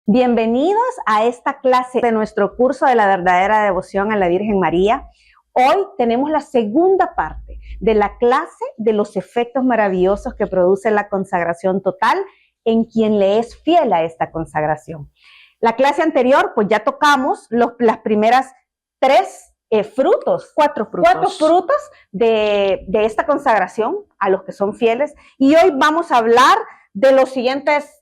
Bienvenidos a esta clase de nuestro curso de la verdadera devoción a la Virgen María. Hoy tenemos la segunda parte de la clase de los efectos maravillosos que produce la consagración total en quien le es fiel a esta consagración. La clase anterior, pues ya tocamos las primeras cuatro frutos de esta consagración a los que son fieles. Y hoy vamos a hablar de los siguientes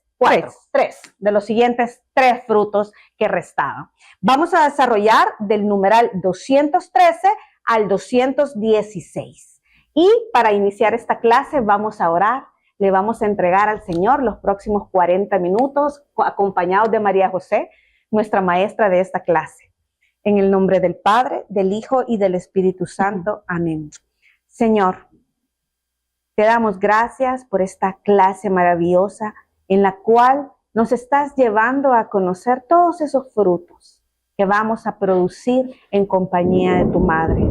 tres frutos que restaban. Vamos a desarrollar del numeral 213 al 216. Y para iniciar esta clase vamos a orar. Le vamos a entregar al Señor los próximos 40 minutos, acompañados de María José, nuestra maestra de esta clase. En el nombre del Padre, del Hijo y del Espíritu Santo. Amén. Señor, te damos gracias por esta clase maravillosa en la cual nos estás llevando a conocer todos esos frutos que vamos a producir en compañía de tu Madre.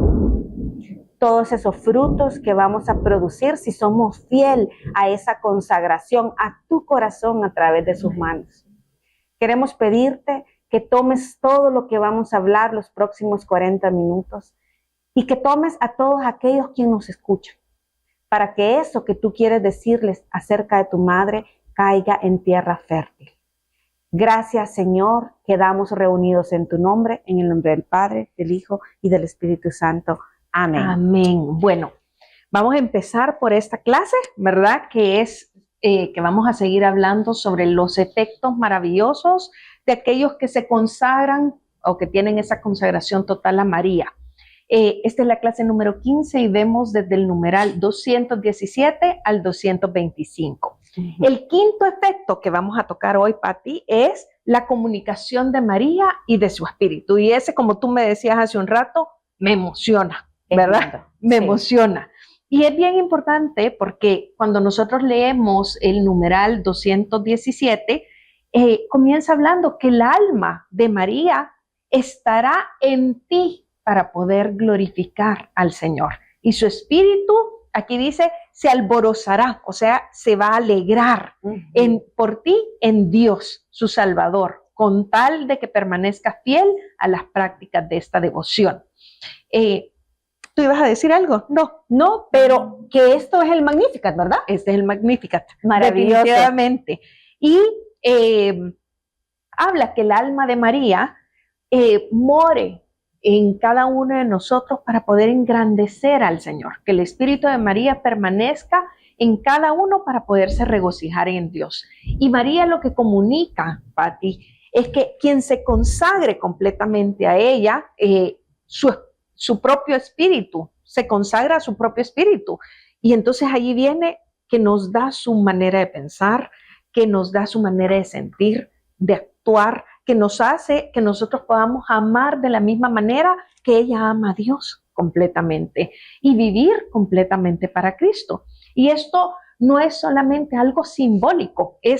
Todos esos frutos que vamos a producir si somos fiel a esa consagración, a tu corazón a través de sus manos. Queremos pedirte que tomes todo lo que vamos a hablar los próximos 40 minutos y que tomes a todos aquellos quienes nos escuchan, para que eso que tú quieres decirles acerca de tu Madre caiga en tierra fértil. Gracias, Señor, quedamos reunidos en tu nombre, en el nombre del Padre, del Hijo y del Espíritu Santo. Amén. Amén. Bueno, vamos a empezar por esta clase, ¿verdad? Que vamos a seguir hablando sobre los efectos maravillosos de aquellos que se consagran o que tienen esa consagración total a María. Esta es la clase número 15 y vemos desde el numeral 217 al 225. El quinto efecto que vamos a tocar hoy, Pati, es la comunicación de María y de su espíritu. Y ese, como tú me decías hace un rato, me emociona, ¿verdad? Me emociona. Y es bien importante porque cuando nosotros leemos el numeral 217, comienza hablando que el alma de María estará en ti para poder glorificar al Señor. Y su espíritu, aquí dice, se alborozará, o sea, se va a alegrar por ti en Dios, su Salvador, con tal de que permanezca fiel a las prácticas de esta devoción. ¿Tú ibas a decir algo? No, pero que esto es el Magnificat, ¿verdad? Este es el Magnificat. Maravilloso. Definitivamente. Y habla que el alma de María more en cada uno de nosotros para poder engrandecer al Señor, que el Espíritu de María permanezca en cada uno para poderse regocijar en Dios. Y María lo que comunica, Pati, es que quien se consagre completamente a ella, su propio espíritu, se consagra a su propio espíritu. Y entonces allí viene que nos da su manera de pensar, que nos da su manera de sentir, de actuar, que nos hace que nosotros podamos amar de la misma manera que ella ama a Dios completamente y vivir completamente para Cristo. Y esto no es solamente algo simbólico, que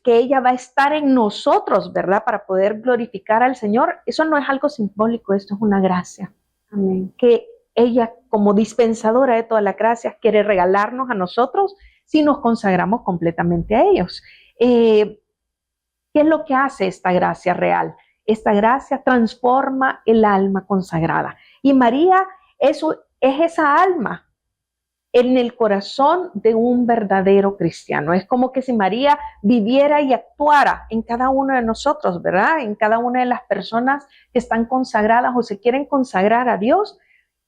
ella va a estar en nosotros, ¿verdad? Para poder glorificar al Señor. Eso no es algo simbólico, esto es una gracia. Amén. Que ella, como dispensadora de todas las gracias, quiere regalarnos a nosotros si nos consagramos completamente a ellos. ¿Qué es lo que hace esta gracia real? Esta gracia transforma el alma consagrada. Y María es esa alma en el corazón de un verdadero cristiano. Es como que si María viviera y actuara en cada uno de nosotros, ¿verdad? En cada una de las personas que están consagradas o se quieren consagrar a Dios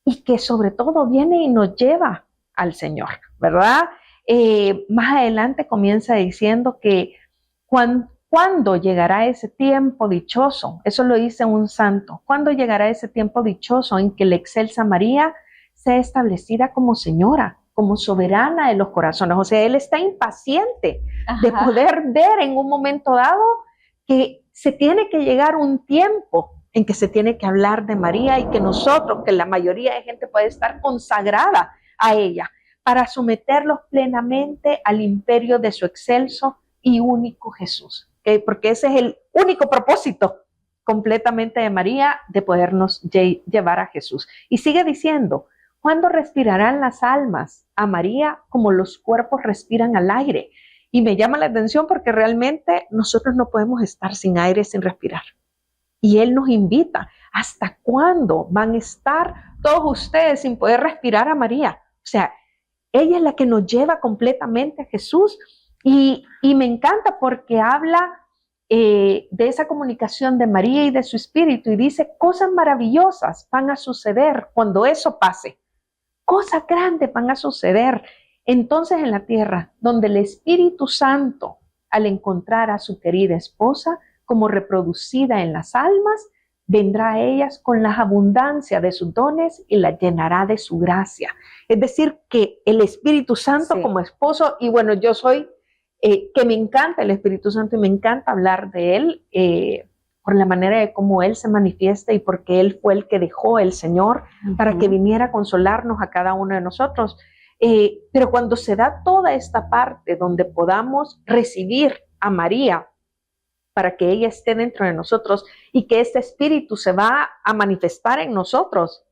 y que sobre todo viene y nos lleva al Señor, ¿verdad? Más adelante comienza diciendo que ¿cuándo llegará ese tiempo dichoso? Eso lo dice un santo. ¿Cuándo llegará ese tiempo dichoso en que la excelsa María sea establecida como señora, como soberana de los corazones? O sea, él está impaciente de poder ver en un momento dado que se tiene que llegar un tiempo en que se tiene que hablar de María y que nosotros, que la mayoría de gente puede estar consagrada a ella, para someterlos plenamente al imperio de su excelso y único Jesús. Porque ese es el único propósito completamente de María, de podernos llevar a Jesús. Y sigue diciendo, ¿cuándo respirarán las almas a María como los cuerpos respiran al aire? Y me llama la atención porque realmente nosotros no podemos estar sin aire, sin respirar. Y Él nos invita. ¿Hasta cuándo van a estar todos ustedes sin poder respirar a María? O sea, ella es la que nos lleva completamente a Jesús. Y me encanta porque habla de esa comunicación de María y de su espíritu y dice, cosas maravillosas van a suceder cuando eso pase. Cosas grandes van a suceder. Entonces en la tierra, donde el Espíritu Santo, al encontrar a su querida esposa como reproducida en las almas, vendrá a ellas con la abundancia de sus dones y la llenará de su gracia. Es decir, que el Espíritu Santo como esposo, y bueno, yo soy, que me encanta el Espíritu Santo y me encanta hablar de él, por la manera de cómo Él se manifiesta y porque Él fue el que dejó el Señor para que viniera a consolarnos a cada uno de nosotros. Pero cuando se da toda esta parte donde podamos recibir a María para que ella esté dentro de nosotros y que este espíritu se va a manifestar en nosotros,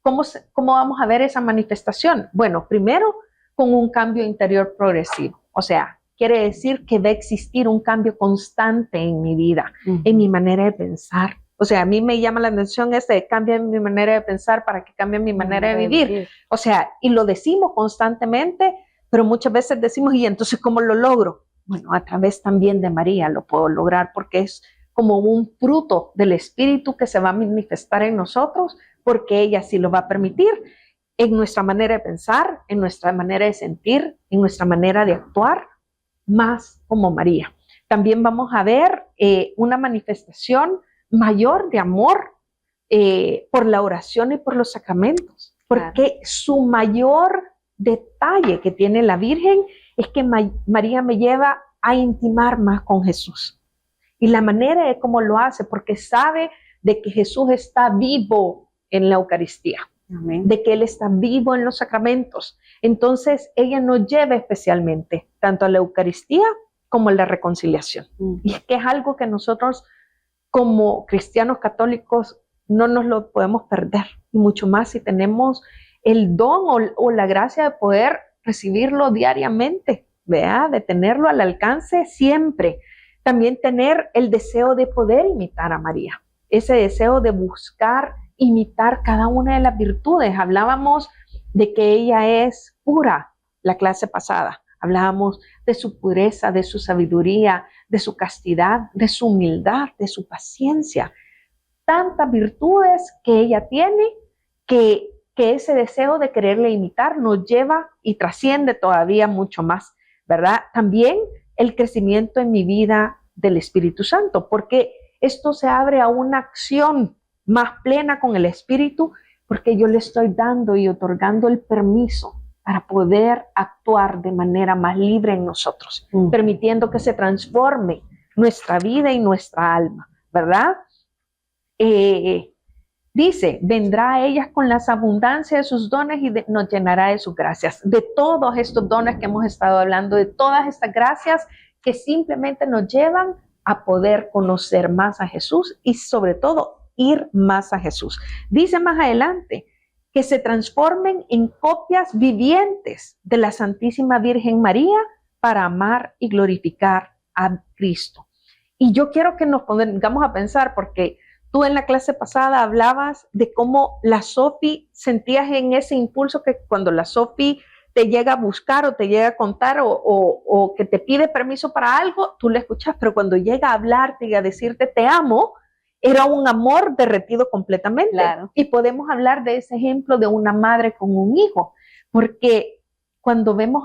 ¿cómo vamos a ver esa manifestación? Bueno, primero con un cambio interior progresivo, o sea, quiere decir que va a existir un cambio constante en mi vida, en mi manera de pensar. O sea, a mí me llama la atención cambia mi manera de pensar para que cambie mi manera de vivir. O sea, y lo decimos constantemente, pero muchas veces decimos, ¿y entonces cómo lo logro? Bueno, a través también de María lo puedo lograr porque es como un fruto del Espíritu que se va a manifestar en nosotros porque ella sí lo va a permitir en nuestra manera de pensar, en nuestra manera de sentir, en nuestra manera de actuar, más como María. También vamos a ver una manifestación mayor de amor por la oración y por los sacramentos, porque su mayor detalle que tiene la Virgen es que María me lleva a intimar más con Jesús. Y la manera de cómo lo hace, porque sabe de que Jesús está vivo en la Eucaristía, de que Él está vivo en los sacramentos. Entonces, ella nos lleva especialmente tanto a la Eucaristía como a la reconciliación. Y es que es algo que nosotros, como cristianos católicos, no nos lo podemos perder, y mucho más si tenemos el don o la gracia de poder recibirlo diariamente, ¿verdad? De tenerlo al alcance siempre. También tener el deseo de poder imitar a María, ese deseo de buscar imitar cada una de las virtudes. Hablábamos de que ella es pura la clase pasada, hablábamos de su pureza, de su sabiduría, de su castidad, de su humildad, de su paciencia. Tantas virtudes que ella tiene que ese deseo de quererle imitar nos lleva y trasciende todavía mucho más, ¿verdad? También el crecimiento en mi vida del Espíritu Santo, porque esto se abre a una acción más plena con el Espíritu, porque yo le estoy dando y otorgando el permiso para poder actuar de manera más libre en nosotros, permitiendo que se transforme nuestra vida y nuestra alma, ¿verdad? Dice, vendrá a ellas con las abundancias de sus dones y nos llenará de sus gracias. De todos estos dones que hemos estado hablando, de todas estas gracias que simplemente nos llevan a poder conocer más a Jesús y sobre todo ir más a Jesús. Dice más adelante que se transformen en copias vivientes de la Santísima Virgen María para amar y glorificar a Cristo. Y yo quiero que nos pongamos a pensar, porque tú en la clase pasada hablabas de cómo la Sofi sentías en ese impulso que cuando la Sofi te llega a buscar o te llega a contar o que te pide permiso para algo, tú le escuchas, pero cuando llega a hablarte y a decirte te amo, era un amor derretido completamente. Claro. Y podemos hablar de ese ejemplo de una madre con un hijo, porque cuando vemos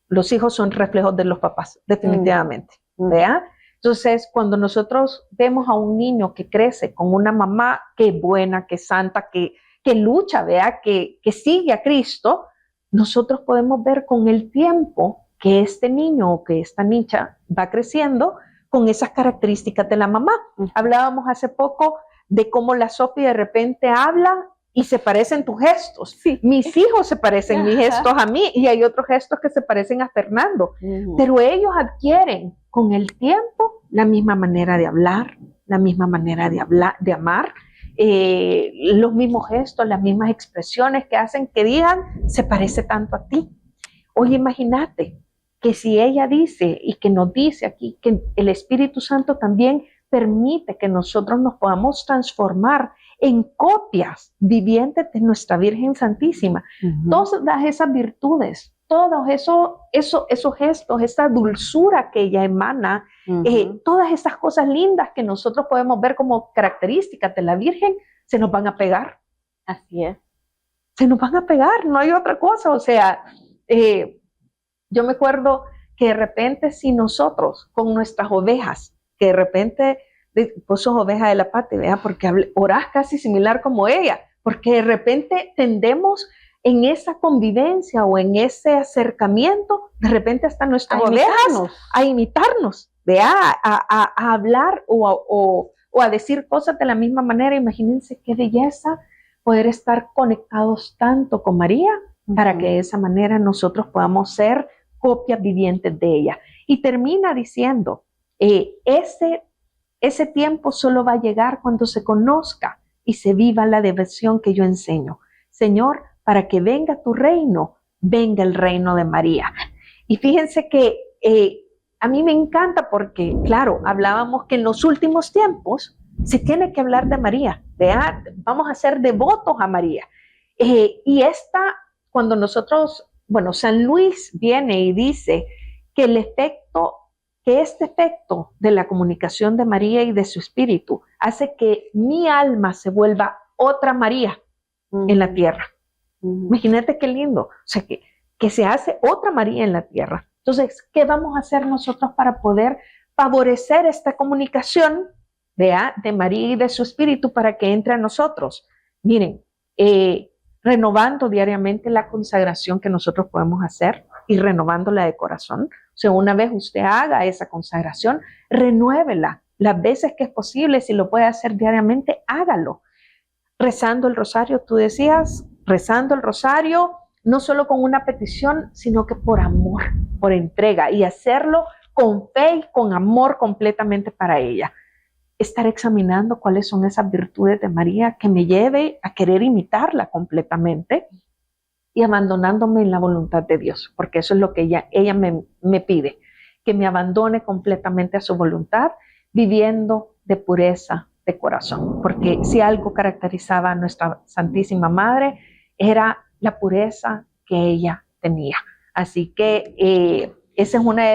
los hijos son reflejos de los papás, definitivamente, ¿verdad? Entonces, cuando nosotros vemos a un niño que crece con una mamá que es buena, que es santa, que lucha, ¿verdad? Que sigue a Cristo, nosotros podemos ver con el tiempo que este niño o que esta niña va creciendo con esas características de la mamá. Hablábamos hace poco de cómo la Sofi de repente habla y se parecen tus gestos. Sí. Mis hijos se parecen mis gestos a mí y hay otros gestos que se parecen a Fernando. Pero ellos adquieren con el tiempo la misma manera de hablar, la misma manera de amar, los mismos gestos, las mismas expresiones que hacen que digan, se parece tanto a ti. Oye, imagínate que si ella dice y que nos dice aquí que el Espíritu Santo también permite que nosotros nos podamos transformar en copias vivientes de nuestra Virgen Santísima. Todas esas virtudes, todos esos gestos, esa dulzura que ella emana, todas esas cosas lindas que nosotros podemos ver como características de la Virgen, se nos van a pegar. Así es. Se nos van a pegar, no hay otra cosa. O sea, yo me acuerdo que de repente si nosotros con nuestras ovejas, que de repente vos sos oveja de la pata, ¿verdad? Porque orás casi similar como ella, porque de repente tendemos en esa convivencia o en ese acercamiento, de repente hasta nuestras ovejas a imitarnos, ¿verdad? A hablar o a decir cosas de la misma manera. Imagínense qué belleza poder estar conectados tanto con María para que de esa manera nosotros podamos ser copias vivientes de ella. Y termina diciendo, ese tiempo solo va a llegar cuando se conozca y se viva la devoción que yo enseño. Señor, para que venga tu reino, venga el reino de María. Y fíjense que a mí me encanta porque, claro, hablábamos que en los últimos tiempos se tiene que hablar de María, vamos a ser devotos a María. Y cuando nosotros, San Luis viene y dice que este efecto de la comunicación de María y de su espíritu hace que mi alma se vuelva otra María en la tierra. Imagínate qué lindo, o sea, que se hace otra María en la tierra. Entonces, ¿qué vamos a hacer nosotros para poder favorecer esta comunicación de María y de su espíritu para que entre a nosotros? Miren, renovando diariamente la consagración que nosotros podemos hacer y renovándola de corazón. O sea, una vez usted haga esa consagración, renuévela las veces que es posible. Si lo puede hacer diariamente, hágalo. Rezando el rosario, tú decías, rezando el rosario, no solo con una petición, sino que por amor, por entrega, y hacerlo con fe y con amor completamente para ella. Estar examinando cuáles son esas virtudes de María que me lleve a querer imitarla completamente y abandonándome en la voluntad de Dios, porque eso es lo que ella me pide, que me abandone completamente a su voluntad, viviendo de pureza de corazón, porque si algo caracterizaba a nuestra Santísima Madre era la pureza que ella tenía. Así que esa es una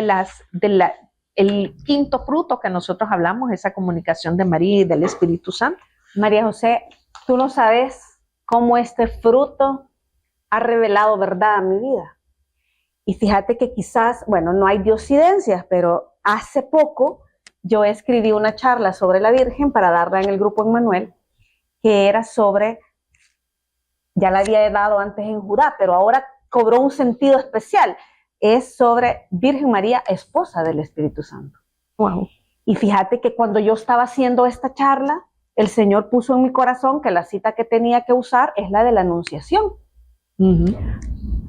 el quinto fruto que nosotros hablamos, esa comunicación de María y del Espíritu Santo. María José, tú no sabes cómo este fruto ha revelado verdad a mi vida. Y fíjate que quizás, no hay diosidencias, pero hace poco yo escribí una charla sobre la Virgen para darla en el grupo Emmanuel, que era sobre, ya la había dado antes en Judá, pero ahora cobró un sentido especial. Es sobre Virgen María, esposa del Espíritu Santo. Wow. Y fíjate que cuando yo estaba haciendo esta charla, el Señor puso en mi corazón que la cita que tenía que usar es la de la Anunciación.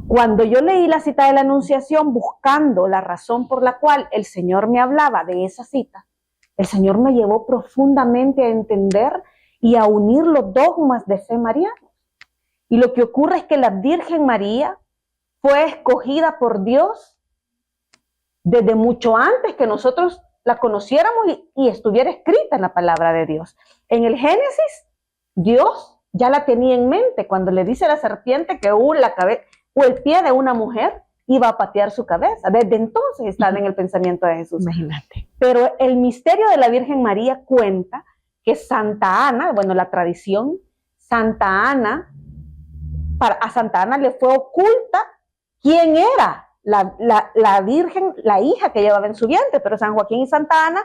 Cuando yo leí la cita de la Anunciación, buscando la razón por la cual el Señor me hablaba de esa cita, el Señor me llevó profundamente a entender y a unir los dogmas de fe marianos. Y lo que ocurre es que la Virgen María fue escogida por Dios desde mucho antes que nosotros la conociéramos y estuviera escrita en la palabra de Dios. En el Génesis, Dios ya la tenía en mente cuando le dice a la serpiente que la cabeza o el pie de una mujer iba a patear su cabeza. Desde entonces estaba en el pensamiento de Jesús. Imagínate. Pero el misterio de la Virgen María cuenta que Santa Ana, la tradición, a Santa Ana le fue oculta quién era la Virgen, la hija que llevaba en su vientre, pero San Joaquín y Santa Ana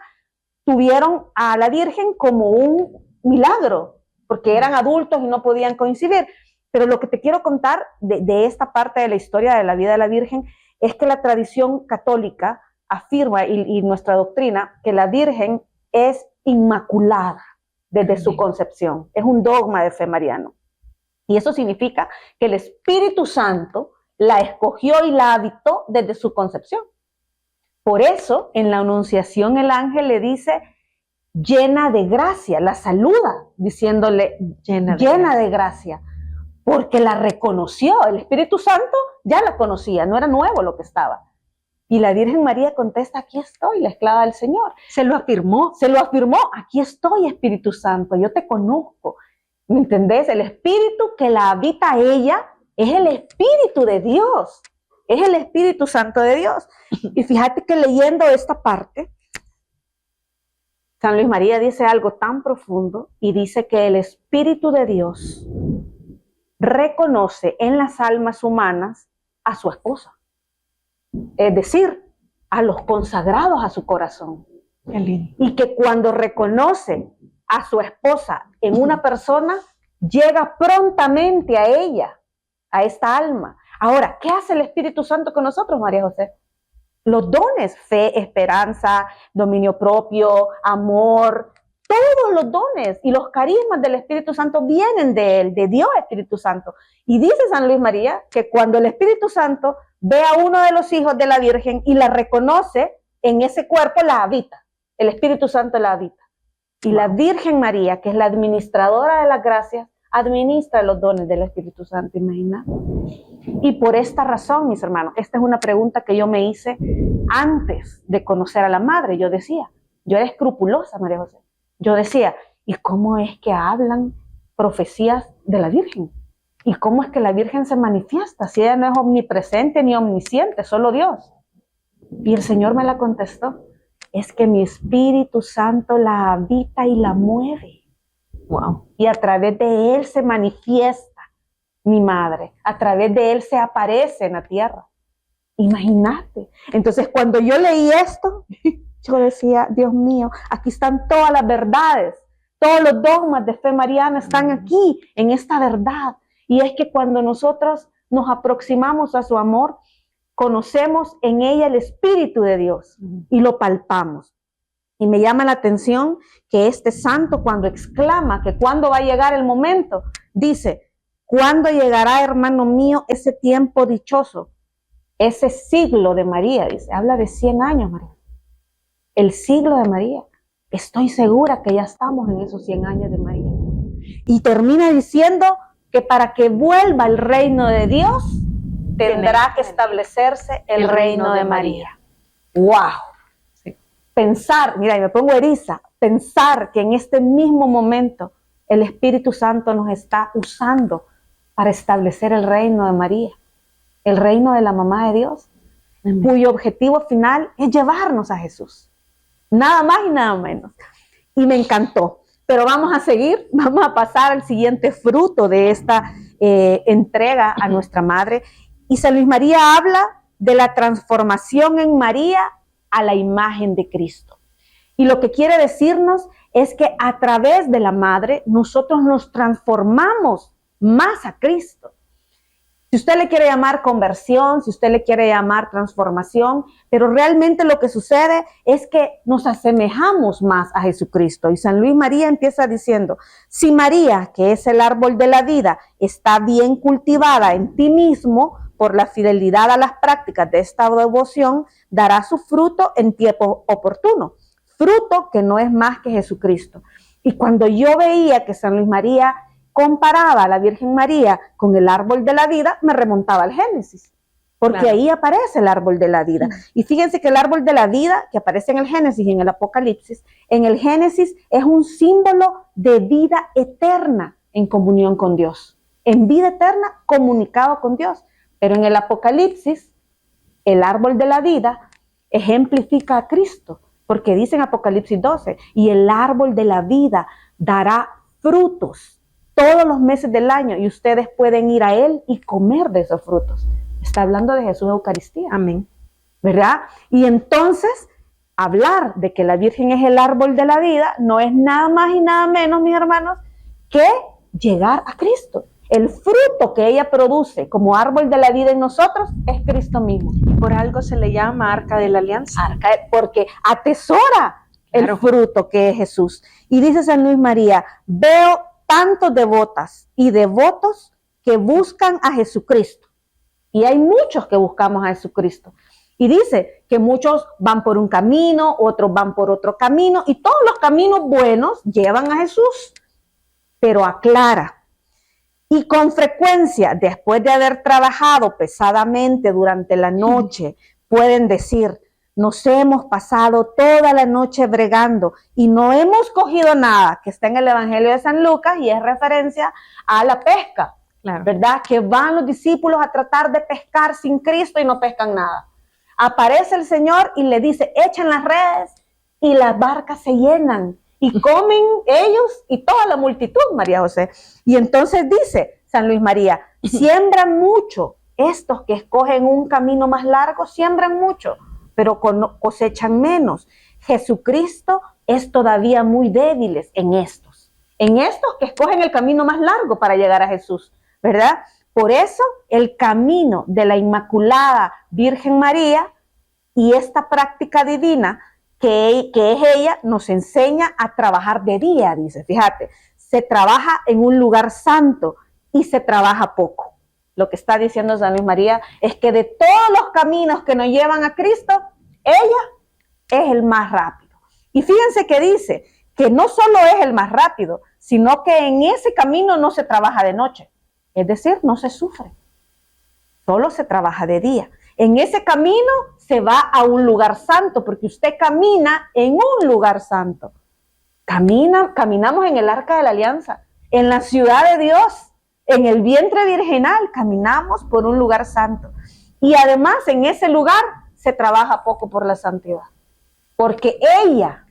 tuvieron a la Virgen como un milagro, porque eran adultos y no podían coincidir. Pero lo que te quiero contar de esta parte de la historia de la vida de la Virgen es que la tradición católica afirma, y nuestra doctrina, que la Virgen es inmaculada desde su concepción. Es un dogma de fe mariano. Y eso significa que el Espíritu Santo la escogió y la habitó desde su concepción. Por eso, en la Anunciación, el ángel le dice, llena de gracia, la saluda, diciéndole, llena de gracia, porque la reconoció. El Espíritu Santo ya la conocía, no era nuevo lo que estaba. Y la Virgen María contesta, aquí estoy, la esclava del Señor. Se lo afirmó. Se lo afirmó, aquí estoy, Espíritu Santo, yo te conozco. ¿Me entendés? El Espíritu que la habita a ella es el Espíritu de Dios. Es el Espíritu Santo de Dios. Y fíjate que leyendo esta parte, San Luis María dice algo tan profundo y dice que el Espíritu de Dios reconoce en las almas humanas a su esposa. Es decir, a los consagrados a su corazón. Qué lindo. Y que cuando reconoce a su esposa en una persona, llega prontamente a ella, a esta alma. Ahora, ¿qué hace el Espíritu Santo con nosotros, María José? Los dones, fe, esperanza, dominio propio, amor, todos los dones y los carismas del Espíritu Santo vienen de él, de Dios Espíritu Santo. Y dice San Luis María que cuando el Espíritu Santo ve a uno de los hijos de la Virgen y la reconoce, en ese cuerpo la habita. El Espíritu Santo la habita. Y la Virgen María, que es la administradora de las gracias, administra los dones del Espíritu Santo, imagínate. Y por esta razón, mis hermanos, esta es una pregunta que yo me hice antes de conocer a la Madre. Yo decía, yo era escrupulosa, María José. Yo decía, ¿y cómo es que hablan profecías de la Virgen? ¿Y cómo es que la Virgen se manifiesta? Si ella no es omnipresente ni omnisciente, solo Dios. Y el Señor me la contestó, es que mi Espíritu Santo la habita y la mueve. Wow. Y a través de Él se manifiesta mi Madre. A través de Él se aparece en la tierra. Imagínate. Entonces, cuando yo leí esto, yo decía, Dios mío, aquí están todas las verdades. Todos los dogmas de fe mariana están aquí, en esta verdad. Y es que cuando nosotros nos aproximamos a su amor, conocemos en ella el Espíritu de Dios y lo palpamos. Y me llama la atención que este santo, cuando exclama que cuándo va a llegar el momento, dice, ¿cuándo llegará, hermano mío, ese tiempo dichoso? Ese siglo de María, dice, habla de 100 años, María. El siglo de María. Estoy segura que ya estamos en esos 100 años de María. Y termina diciendo que para que vuelva el reino de Dios, tendrá que establecerse el reino de María. ¡Wow! Sí. Pensar, mira, y me pongo eriza, pensar que en este mismo momento el Espíritu Santo nos está usando para establecer el reino de María, el reino de la mamá de Dios, cuyo objetivo final es llevarnos a Jesús. Nada más y nada menos. Y me encantó. Pero vamos a seguir, vamos a pasar al siguiente fruto de esta entrega a nuestra Madre. Y San Luis María habla de la transformación en María a la imagen de Cristo. Y lo que quiere decirnos es que a través de la Madre nosotros nos transformamos más a Cristo. Si usted le quiere llamar conversión, si usted le quiere llamar transformación, pero realmente lo que sucede es que nos asemejamos más a Jesucristo. Y San Luis María empieza diciendo, si María, que es el árbol de la vida, está bien cultivada en ti mismo por la fidelidad a las prácticas de esta devoción, dará su fruto en tiempo oportuno. Fruto que no es más que Jesucristo. Y cuando yo veía que San Luis María comparaba a la Virgen María con el árbol de la vida, me remontaba al Génesis, porque claro, ahí aparece el árbol de la vida. Y fíjense que el árbol de la vida, que aparece en el Génesis y en el Apocalipsis, en el Génesis es un símbolo de vida eterna en comunión con Dios, en vida eterna comunicado con Dios. Pero en el Apocalipsis, el árbol de la vida ejemplifica a Cristo, porque dice en Apocalipsis 12, y el árbol de la vida dará frutos todos los meses del año y ustedes pueden ir a él y comer de esos frutos. Está hablando de Jesús Eucaristía. Amén. ¿Verdad? Y entonces, hablar de que la Virgen es el árbol de la vida no es nada más y nada menos, mis hermanos, que llegar a Cristo. El fruto que ella produce como árbol de la vida en nosotros es Cristo mismo. Y por algo se le llama Arca de la Alianza. Porque atesora el fruto que es Jesús. Y dice San Luis María, veo tantos devotas y devotos que buscan a Jesucristo. Y hay muchos que buscamos a Jesucristo. Y dice que muchos van por un camino, otros van por otro camino, y todos los caminos buenos llevan a Jesús. Pero aclara, y con frecuencia, después de haber trabajado pesadamente durante la noche pueden decir, nos hemos pasado toda la noche bregando y no hemos cogido nada, que está en el Evangelio de San Lucas y es referencia a la pesca, Claro. ¿verdad? Que van los discípulos a tratar de pescar sin Cristo y no pescan nada. Aparece el Señor y le dice, echen las redes y las barcas se llenan y comen ellos y toda la multitud, María José. Y entonces dice San Luis María, siembran mucho, estos que escogen un camino más largo, siembran mucho, pero cosechan menos. Jesucristo es todavía muy débiles en estos que escogen el camino más largo para llegar a Jesús, ¿verdad? Por eso el camino de la Inmaculada Virgen María y esta práctica divina que es ella, nos enseña a trabajar de día, dice, fíjate, se trabaja en un lugar santo y se trabaja poco. Lo que está diciendo San Luis María es que de todos los caminos que nos llevan a Cristo, ella es el más rápido. Y fíjense que dice que no solo es el más rápido, sino que en ese camino no se trabaja de noche. Es decir, no se sufre. Solo se trabaja de día. En ese camino se va a un lugar santo, porque usted camina en un lugar santo. Caminamos en el Arca de la Alianza, en la ciudad de Dios, en el vientre virginal, caminamos por un lugar santo. Y además en ese lugar se trabaja poco por la santidad, porque ella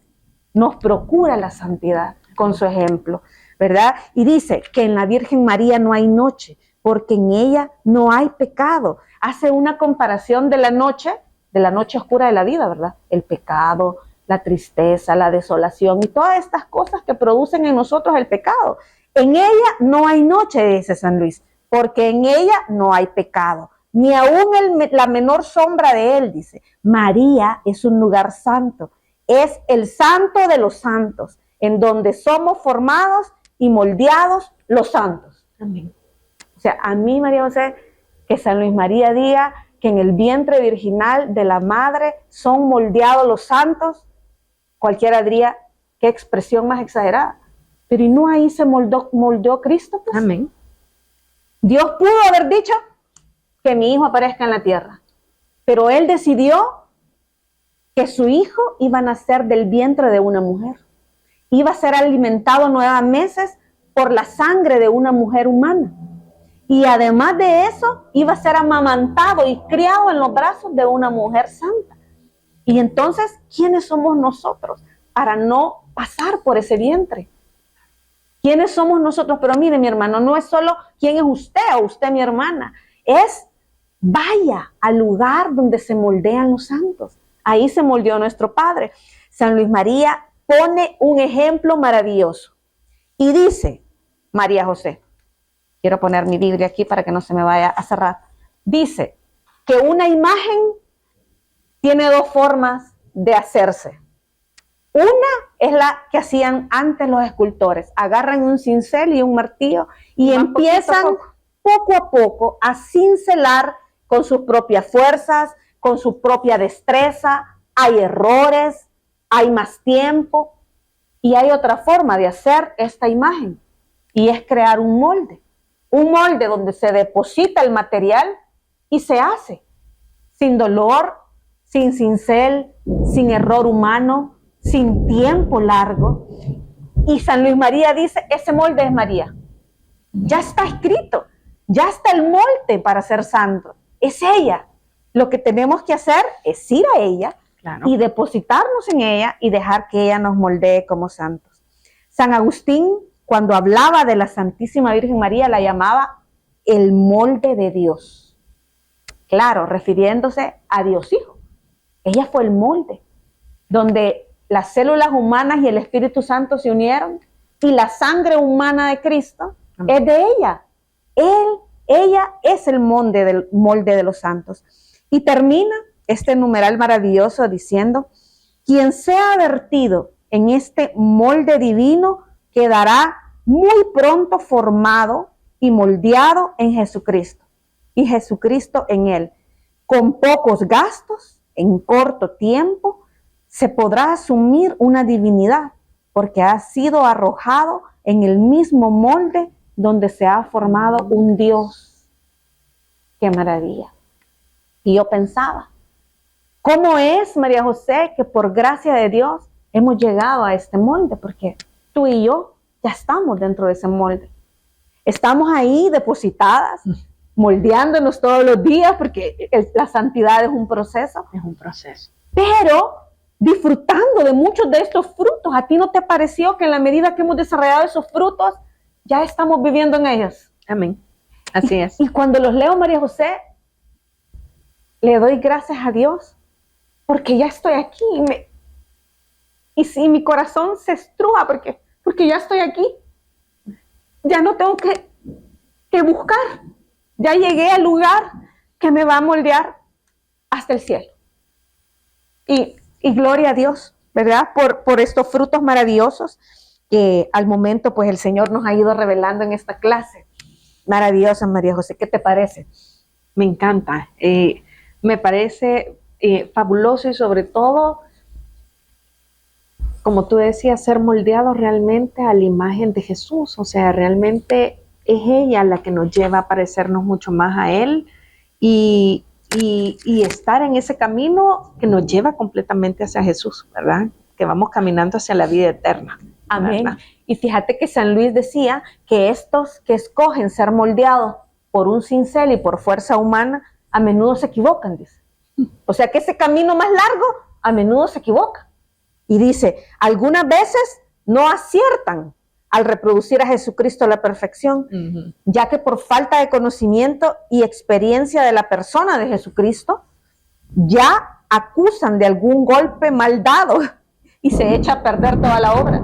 nos procura la santidad con su ejemplo, ¿verdad? Y dice que en la Virgen María no hay noche, porque en ella no hay pecado. Hace una comparación de la noche oscura de la vida, ¿verdad? El pecado, la tristeza, la desolación y todas estas cosas que producen en nosotros el pecado. En ella no hay noche, dice San Luis, porque en ella no hay pecado, ni aún la menor sombra de él, dice. María es un lugar santo, es el santo de los santos, en donde somos formados y moldeados los santos. Amén. O sea, a mí, María José, que San Luis María diga que en el vientre virginal de la madre son moldeados los santos, cualquiera diría, qué expresión más exagerada. Pero ¿y no ahí se moldeó Cristo? Pues? Amén. Dios pudo haber dicho que mi hijo aparezca en la tierra, pero él decidió que su hijo iba a nacer del vientre de una mujer. Iba a ser alimentado 9 meses por la sangre de una mujer humana. Y además de eso, iba a ser amamantado y criado en los brazos de una mujer santa. Y entonces, ¿quiénes somos nosotros para no pasar por ese vientre? ¿Quiénes somos nosotros? Pero mire, mi hermano, no es solo quién es usted o usted mi hermana. Es, vaya al lugar donde se moldean los santos. Ahí se moldeó nuestro Padre. San Luis María pone un ejemplo maravilloso. Y dice, María José, quiero poner mi Biblia aquí para que no se me vaya a cerrar. Dice que una imagen tiene 2 formas de hacerse. Una es la que hacían antes los escultores. Agarran un cincel y un martillo y empiezan poco a poco a cincelar con sus propias fuerzas, con su propia destreza. Hay errores, hay más tiempo y hay otra forma de hacer esta imagen y es crear un molde donde se deposita el material y se hace sin dolor, sin cincel, sin error humano, sin tiempo largo. Y San Luis María dice, ese molde es María. Ya está escrito, ya está el molde para ser santo. Es ella. Lo que tenemos que hacer es ir a ella, claro, y depositarnos en ella y dejar que ella nos moldee como santos. San Agustín, cuando hablaba de la Santísima Virgen María, la llamaba el molde de Dios. Claro, refiriéndose a Dios Hijo. Ella fue el molde, donde las células humanas y el Espíritu Santo se unieron y la sangre humana de Cristo es de ella. Ella es el molde de los santos. Y termina este numeral maravilloso diciendo, quien sea vertido en este molde divino quedará muy pronto formado y moldeado en Jesucristo. Y Jesucristo en él. Con pocos gastos, en corto tiempo, se podrá asumir una divinidad, porque ha sido arrojado en el mismo molde donde se ha formado un Dios. ¡Qué maravilla! Y yo pensaba, ¿Cómo es, María José, que por gracia de Dios hemos llegado a este molde? Porque tú y yo ya estamos dentro de ese molde. Estamos ahí depositadas, moldeándonos todos los días, porque la santidad es un proceso. Es un proceso. Pero disfrutando de muchos de estos frutos. ¿A ti no te pareció que en la medida que hemos desarrollado esos frutos, ya estamos viviendo en ellos? Amén. Así es. Y cuando los leo, María José, le doy gracias a Dios, porque ya estoy aquí. Y mi corazón se estruja, porque ya estoy aquí. Ya no tengo que buscar. Ya llegué al lugar que me va a moldear hasta el cielo. Y gloria a Dios, ¿verdad? Por estos frutos maravillosos que al momento pues el Señor nos ha ido revelando en esta clase. Maravillosa, María José, ¿qué te parece? Me encanta. Me parece fabuloso y sobre todo, como tú decías, ser moldeado realmente a la imagen de Jesús. O sea, realmente es ella la que nos lleva a parecernos mucho más a Él y estar en ese camino que nos lleva completamente hacia Jesús, ¿verdad? Que vamos caminando hacia la vida eterna. Amén. ¿Verdad? Y fíjate que San Luis decía que estos que escogen ser moldeados por un cincel y por fuerza humana, a menudo se equivocan, dice. O sea que ese camino más largo, a menudo se equivoca. Y dice, algunas veces no aciertan al reproducir a Jesucristo a la perfección, ya que por falta de conocimiento y experiencia de la persona de Jesucristo, ya acusan de algún golpe mal dado y se echa a perder toda la obra.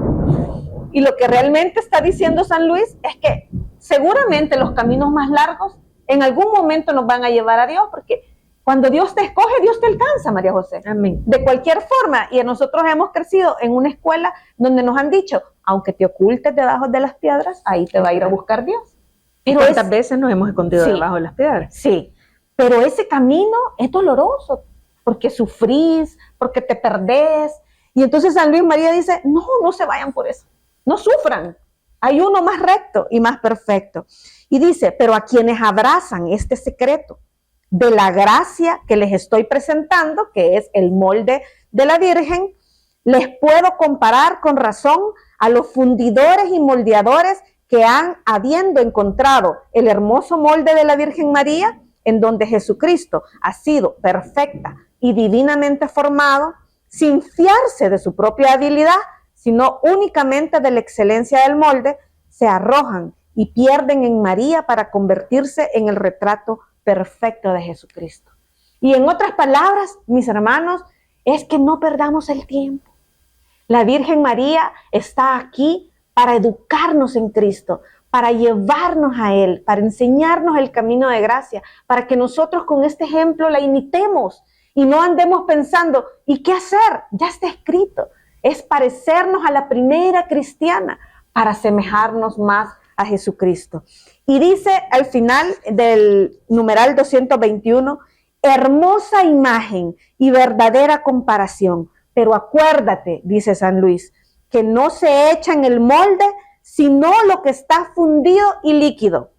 Y lo que realmente está diciendo San Luis es que seguramente los caminos más largos en algún momento nos van a llevar a Dios, porque cuando Dios te escoge, Dios te alcanza, María José. Amén. De cualquier forma, y nosotros hemos crecido en una escuela donde nos han dicho, aunque te ocultes debajo de las piedras, ahí te va a ir a buscar Dios. ¿Y cuántas veces nos hemos escondido debajo de las piedras? Sí, pero ese camino es doloroso, porque sufrís, porque te perdés. Y entonces San Luis María dice, no se vayan por eso, no sufran. Hay uno más recto y más perfecto. Y dice, pero a quienes abrazan este secreto de la gracia que les estoy presentando, que es el molde de la Virgen, les puedo comparar con razón a los fundidores y moldeadores que habiendo encontrado el hermoso molde de la Virgen María, en donde Jesucristo ha sido perfecta y divinamente formado, sin fiarse de su propia habilidad, sino únicamente de la excelencia del molde, se arrojan y pierden en María para convertirse en el retrato perfecto de Jesucristo. Y en otras palabras, mis hermanos, es que no perdamos el tiempo. La Virgen María está aquí para educarnos en Cristo, para llevarnos a Él, para enseñarnos el camino de gracia, para que nosotros con este ejemplo la imitemos y no andemos pensando, ¿y qué hacer? Ya está escrito. Es parecernos a la primera cristiana para asemejarnos más a Jesucristo. Y dice al final del numeral 221, hermosa imagen y verdadera comparación. Pero acuérdate, dice San Luis, que no se echa en el molde, sino lo que está fundido y líquido.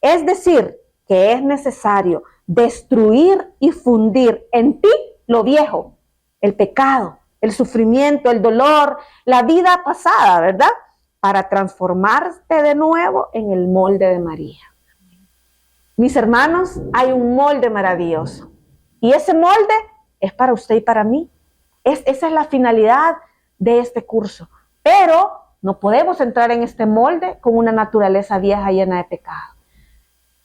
Es decir, que es necesario destruir y fundir en ti lo viejo, el pecado, el sufrimiento, el dolor, la vida pasada, ¿verdad? Para transformarte de nuevo en el molde de María. Mis hermanos, hay un molde maravilloso. Y ese molde es para usted y para mí. Esa es la finalidad de este curso. Pero no podemos entrar en este molde con una naturaleza vieja llena de pecado.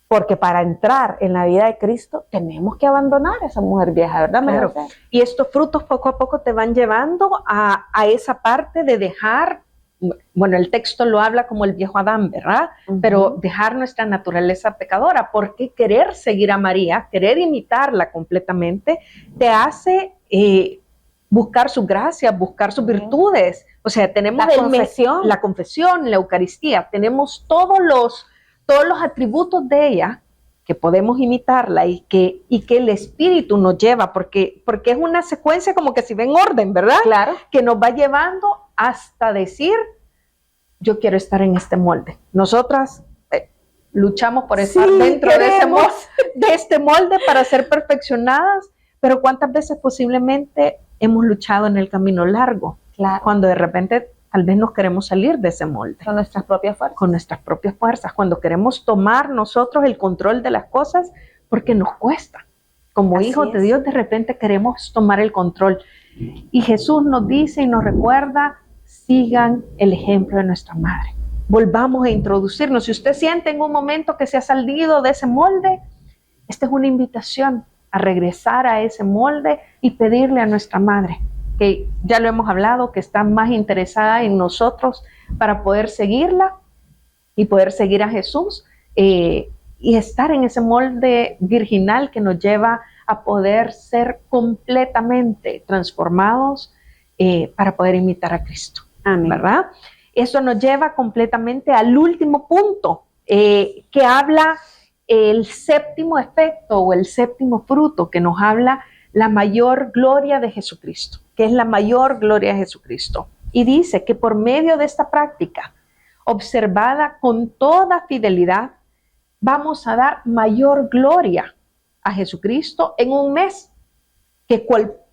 Porque para entrar en la vida de Cristo tenemos que abandonar a esa mujer vieja, ¿verdad? Claro. Y estos frutos poco a poco te van llevando a esa parte de dejar, bueno, el texto lo habla como el viejo Adán, ¿verdad? Pero dejar nuestra naturaleza pecadora, porque querer seguir a María, querer imitarla completamente, te hace buscar su gracia, buscar sus virtudes. O sea, tenemos la confesión, la Eucaristía, tenemos todos los atributos de ella que podemos imitarla y que el Espíritu nos lleva, porque es una secuencia como que si ve en orden, ¿verdad? Claro. Que nos va llevando hasta decir, yo quiero estar en este molde. Nosotras luchamos por estar dentro de este molde para ser perfeccionadas, Pero ¿cuántas veces posiblemente hemos luchado en el camino largo? Claro. Cuando de repente tal vez nos queremos salir de ese molde. Con nuestras propias fuerzas. Con nuestras propias fuerzas. Cuando queremos tomar nosotros el control de las cosas porque nos cuesta. Como hijos de Dios de repente queremos tomar el control. Y Jesús nos dice y nos recuerda, sigan el ejemplo de nuestra madre. Volvamos a introducirnos. Si usted siente en un momento que se ha salido de ese molde, esta es una invitación a regresar a ese molde y pedirle a nuestra madre, que ya lo hemos hablado, que está más interesada en nosotros para poder seguirla y poder seguir a Jesús y estar en ese molde virginal que nos lleva a poder ser completamente transformados para poder imitar a Cristo. Amén. ¿Verdad? Eso nos lleva completamente al último punto que habla el séptimo efecto o el séptimo fruto, que nos habla la mayor gloria de Jesucristo, que es la mayor gloria de Jesucristo. Y dice que por medio de esta práctica, observada con toda fidelidad, vamos a dar mayor gloria a Jesucristo en un mes que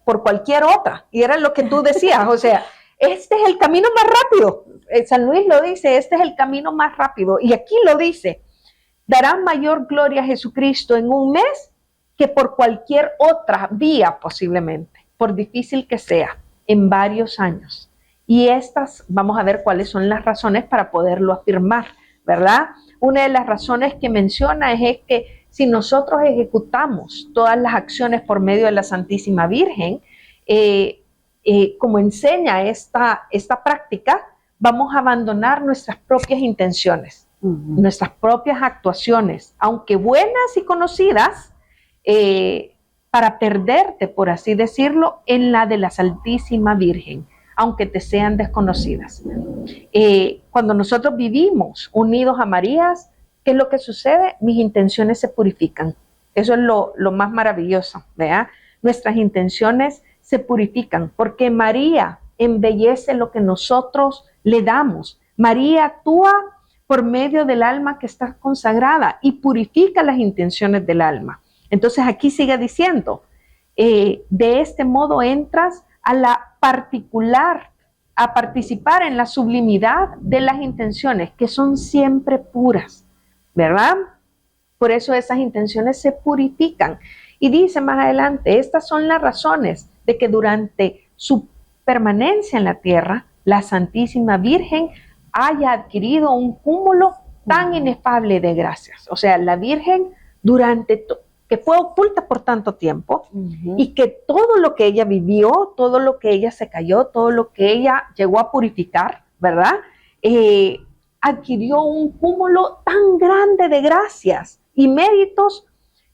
por cualquier otra. Y era lo que tú decías, o sea, este es el camino más rápido. San Luis lo dice, este es el camino más rápido. Y aquí lo dice, dará mayor gloria a Jesucristo en un mes que por cualquier otra vía posiblemente, por difícil que sea, en varios años. Y estas, vamos a ver cuáles son las razones para poderlo afirmar, ¿verdad? Una de las razones que menciona es que si nosotros ejecutamos todas las acciones por medio de la Santísima Virgen, como enseña esta práctica, vamos a abandonar nuestras propias intenciones, nuestras propias actuaciones, aunque buenas y conocidas, para perderte, por así decirlo, en la de la Santísima Virgen, aunque te sean desconocidas. Cuando nosotros vivimos unidos a María, ¿qué es lo que sucede? Mis intenciones se purifican. Eso es lo más maravilloso, ¿verdad? Nuestras intenciones se purifican porque María embellece lo que nosotros le damos. María actúa por medio del alma que está consagrada y purifica las intenciones del alma. Entonces aquí sigue diciendo, de este modo entras a la particular, a participar en la sublimidad de las intenciones que son siempre puras, ¿verdad? Por eso esas intenciones se purifican. Y dice más adelante, estas son las razones de que durante su permanencia en la tierra, la Santísima Virgen haya adquirido un cúmulo tan inefable de gracias. O sea, la Virgen que fue oculta por tanto tiempo y que todo lo que ella vivió, todo lo que ella se cayó, todo lo que ella llegó a purificar, ¿verdad? Adquirió un cúmulo tan grande de gracias y méritos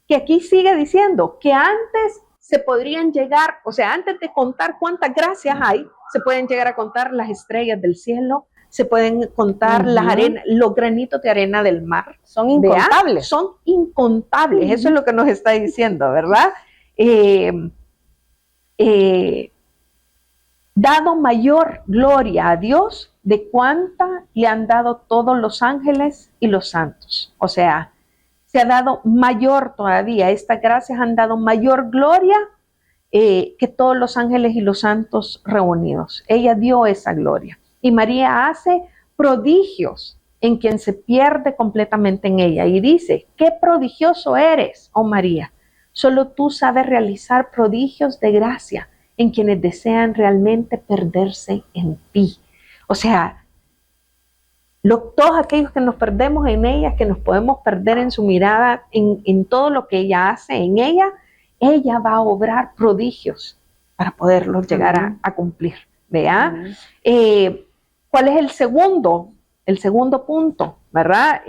que aquí sigue diciendo que antes se podrían llegar, o sea, antes de contar cuántas gracias hay, se pueden llegar a contar las estrellas del cielo, se pueden contar las arenas, los granitos de arena del mar. Son incontables. ¿Verdad? Son incontables, eso es lo que nos está diciendo, ¿verdad? Dado mayor gloria a Dios de cuánta le han dado todos los ángeles y los santos. O sea, se ha dado mayor todavía, estas gracias han dado mayor gloria que todos los ángeles y los santos reunidos. Ella dio esa gloria. Y María hace prodigios en quien se pierde completamente en ella. Y dice, qué prodigioso eres, oh María. Solo tú sabes realizar prodigios de gracia en quienes desean realmente perderse en ti. O sea, todos aquellos que nos perdemos en ella, que nos podemos perder en su mirada, en todo lo que ella hace, en ella va a obrar prodigios para poderlos llegar a cumplir. ¿Vea? ¿Cuál es el segundo punto, verdad?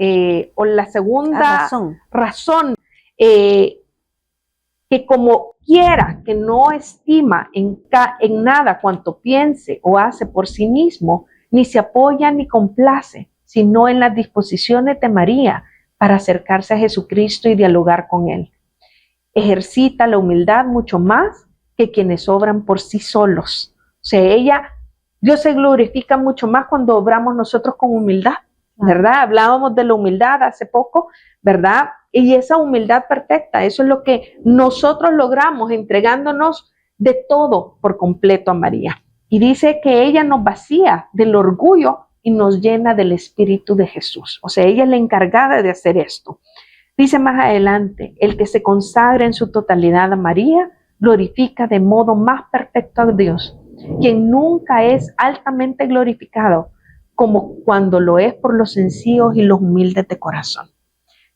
O la segunda razón, que como quiera que no estima en nada cuanto piense o hace por sí mismo, ni se apoya ni complace, sino en las disposiciones de María para acercarse a Jesucristo y dialogar con Él. Ejercita la humildad mucho más que quienes obran por sí solos. O sea, Dios se glorifica mucho más cuando obramos nosotros con humildad, ¿verdad? Hablábamos de la humildad hace poco, ¿verdad? Y esa humildad perfecta, eso es lo que nosotros logramos entregándonos de todo por completo a María. Y dice que ella nos vacía del orgullo y nos llena del Espíritu de Jesús. O sea, ella es la encargada de hacer esto. Dice más adelante, el que se consagra en su totalidad a María, glorifica de modo más perfecto a Dios, quien nunca es altamente glorificado como cuando lo es por los sencillos y los humildes de corazón.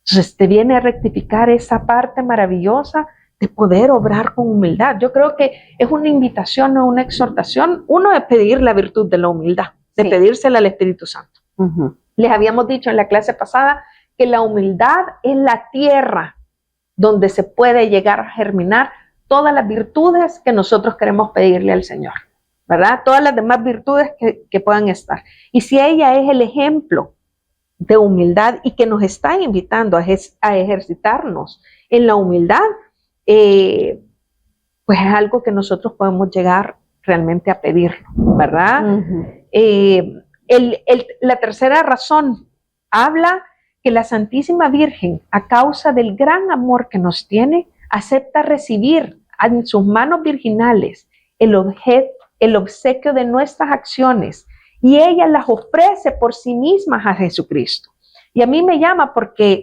Entonces te viene a rectificar esa parte maravillosa de poder obrar con humildad. Yo creo que es una invitación o una exhortación, uno de pedir la virtud de la humildad, de pedírsela al Espíritu Santo. Les habíamos dicho en la clase pasada que la humildad es la tierra donde se puede llegar a germinar todas las virtudes que nosotros queremos pedirle al Señor, ¿verdad? Todas las demás virtudes que puedan estar. Y si ella es el ejemplo de humildad y que nos está invitando a ejercitarnos en la humildad, pues es algo que nosotros podemos llegar realmente a pedirlo, ¿verdad? La tercera razón habla que la Santísima Virgen, a causa del gran amor que nos tiene, acepta recibir en sus manos virginales el obsequio de nuestras acciones, y ella las ofrece por sí mismas a Jesucristo. Y a mí me llama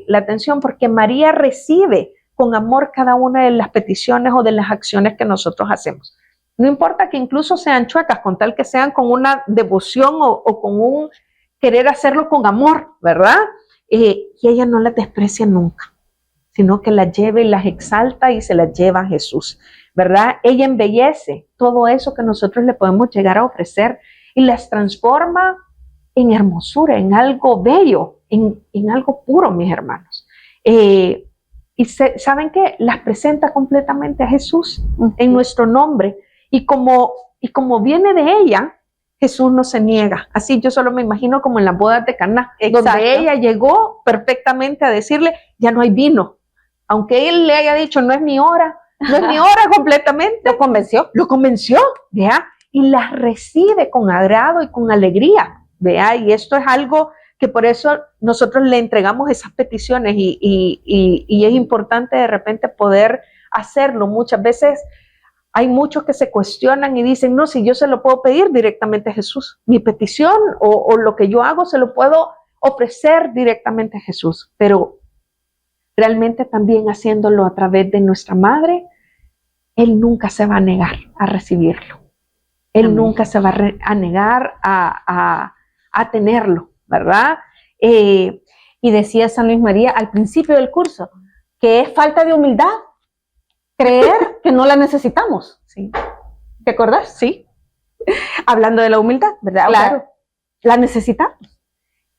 la atención porque María recibe con amor cada una de las peticiones o de las acciones que nosotros hacemos. No importa que incluso sean chuecas, con tal que sean con una devoción o con un querer hacerlo con amor, ¿verdad? Y ella no las desprecia nunca, sino que las lleva y las exalta y se las lleva a Jesús, ¿verdad? Ella embellece todo eso que nosotros le podemos llegar a ofrecer y las transforma en hermosura, en algo bello, en algo puro, mis hermanos. Y ¿saben qué? Las presenta completamente a Jesús en nuestro nombre. Y como viene de ella, Jesús no se niega. Así yo solo me imagino como en las bodas de Caná, donde ella llegó perfectamente a decirle, ya no hay vino. Aunque él le haya dicho, no es mi hora completamente. Lo convenció, ¿vea? Y las recibe con agrado y con alegría, ¿vea? Y esto es algo que por eso nosotros le entregamos esas peticiones y es importante de repente poder hacerlo. Muchas veces hay muchos que se cuestionan y dicen, no, si yo se lo puedo pedir directamente a Jesús, mi petición o lo que yo hago se lo puedo ofrecer directamente a Jesús, pero realmente también haciéndolo a través de nuestra madre, Él nunca se va a negar a recibirlo. Él nunca se va a negar a tenerlo, ¿verdad? Y decía San Luis María al principio del curso, que es falta de humildad creer que no la necesitamos. Sí. ¿Te acordás? Sí. Hablando de la humildad, ¿verdad? Claro. O sea, la necesitamos.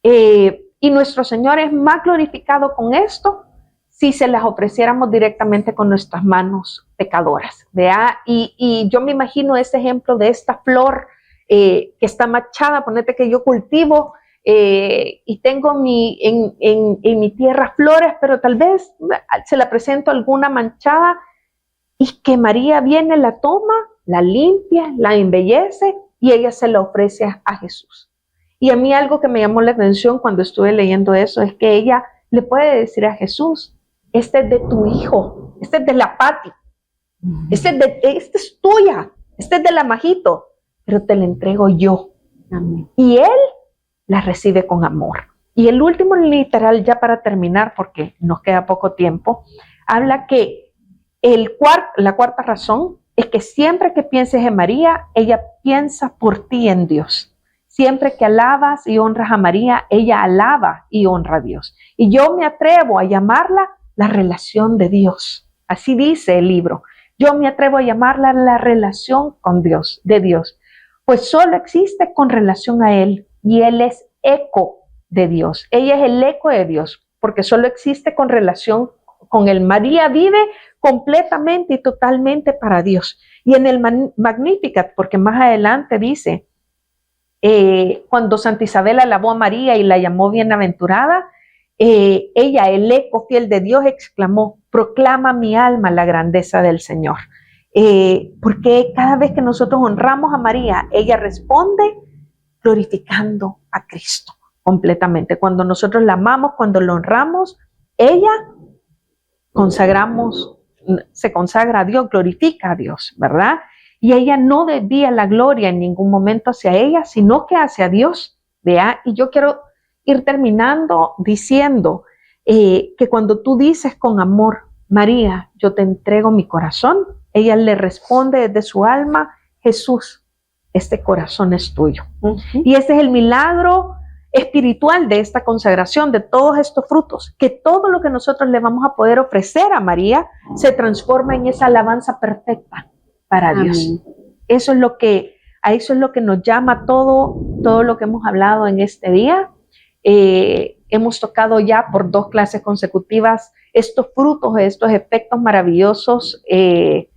Y nuestro Señor es más glorificado con esto si se las ofreciéramos directamente con nuestras manos pecadoras, ¿verdad? Y yo me imagino ese ejemplo de esta flor que está manchada, ponete que yo cultivo y tengo en mi tierra flores, pero tal vez se la presento alguna manchada y que María viene, la toma, la limpia, la embellece y ella se la ofrece a Jesús. Y a mí algo que me llamó la atención cuando estuve leyendo eso es que ella le puede decir a Jesús, este es de tu hijo, este es de la Pati, este es tuya, este es de la Majito, pero te la entrego yo. Amén. Y él la recibe con amor. Y el último literal, ya para terminar, porque nos queda poco tiempo, habla que la cuarta razón es que siempre que pienses en María, ella piensa por ti en Dios. Siempre que alabas y honras a María, ella alaba y honra a Dios. Y yo me atrevo a llamarla la relación de Dios. Así dice el libro. Yo me atrevo a llamarla la relación con Dios, de Dios. Pues solo existe con relación a Él. Y Él es eco de Dios. Ella es el eco de Dios, porque solo existe con relación con Él. María vive completamente y totalmente para Dios. Y en el Magnificat, porque más adelante dice, cuando Santa Isabel alabó a María y la llamó bienaventurada, ella, el eco fiel de Dios, exclamó, proclama mi alma la grandeza del Señor. Porque cada vez que nosotros honramos a María, ella responde glorificando a Cristo completamente. Cuando nosotros la amamos, cuando la honramos, ella se consagra a Dios, glorifica a Dios, ¿verdad? Y ella no desvía la gloria en ningún momento hacia ella, sino que hacia Dios, ¿vea? Y yo quiero ir terminando diciendo que cuando tú dices con amor, María, yo te entrego mi corazón, ella le responde desde su alma, Jesús, este corazón es tuyo. Y ese es el milagro espiritual de esta consagración, de todos estos frutos, que todo lo que nosotros le vamos a poder ofrecer a María se transforma en esa alabanza perfecta para Dios. Eso es lo que, a eso es lo que nos llama todo lo que hemos hablado en este día. Hemos tocado ya por 2 clases consecutivas estos frutos, estos efectos maravillosos de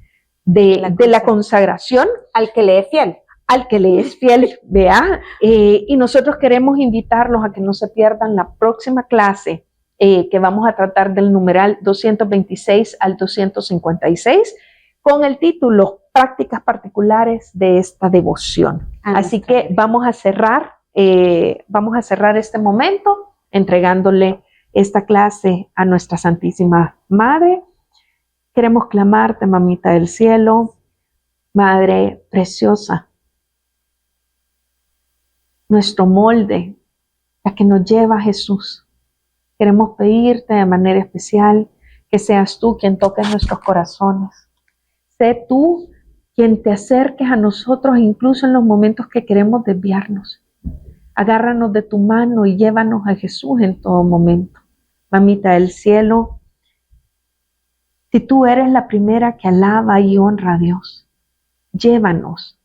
la consagración. Al que le es fiel. Al que le es fiel, vea. Y nosotros queremos invitarlos a que no se pierdan la próxima clase que vamos a tratar del numeral 226 al 256 con el título Prácticas particulares de esta devoción. Así que vamos a cerrar este momento entregándole esta clase a nuestra Santísima Madre. Queremos clamarte, Mamita del Cielo, Madre preciosa, nuestro molde, la que nos lleva a Jesús. Queremos pedirte de manera especial que seas tú quien toques nuestros corazones. Sé tú quien te acerques a nosotros incluso en los momentos que queremos desviarnos. Agárranos de tu mano y llévanos a Jesús en todo momento. Mamita del Cielo, si tú eres la primera que alaba y honra a Dios, llévanos,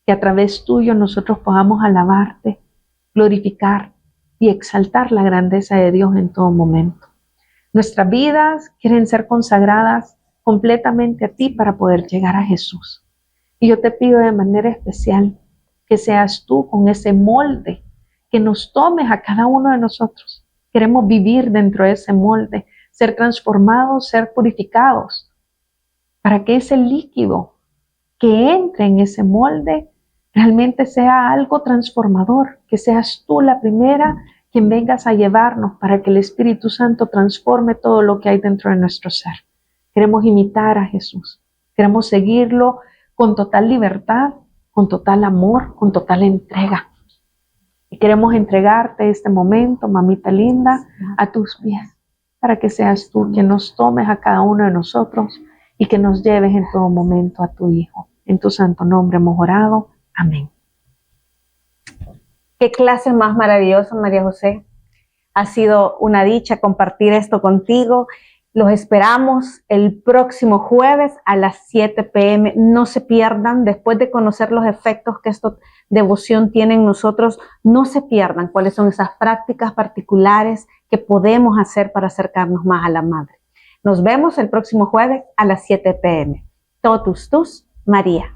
que a través tuyo nosotros podamos alabarte, glorificar y exaltar la grandeza de Dios en todo momento. Nuestras vidas quieren ser consagradas completamente a ti para poder llegar a Jesús. Y yo te pido de manera especial que seas tú con ese molde, que nos tomes a cada uno de nosotros. Queremos vivir dentro de ese molde, ser transformados, ser purificados, para que ese líquido que entre en ese molde realmente sea algo transformador, que seas tú la primera quien vengas a llevarnos para que el Espíritu Santo transforme todo lo que hay dentro de nuestro ser. Queremos imitar a Jesús, queremos seguirlo con total libertad, con total amor, con total entrega. Y queremos entregarte este momento, mamita linda, a tus pies, para que seas tú quien nos tomes a cada uno de nosotros y que nos lleves en todo momento a tu Hijo. En tu santo nombre hemos orado. Amén. Qué clase más maravillosa, María José. Ha sido una dicha compartir esto contigo. Los esperamos el próximo jueves a las 7 p.m. No se pierdan, después de conocer los efectos que esta devoción tiene en nosotros, no se pierdan cuáles son esas prácticas particulares que podemos hacer para acercarnos más a la Madre. Nos vemos el próximo jueves a las 7 p.m. Totus tus, María.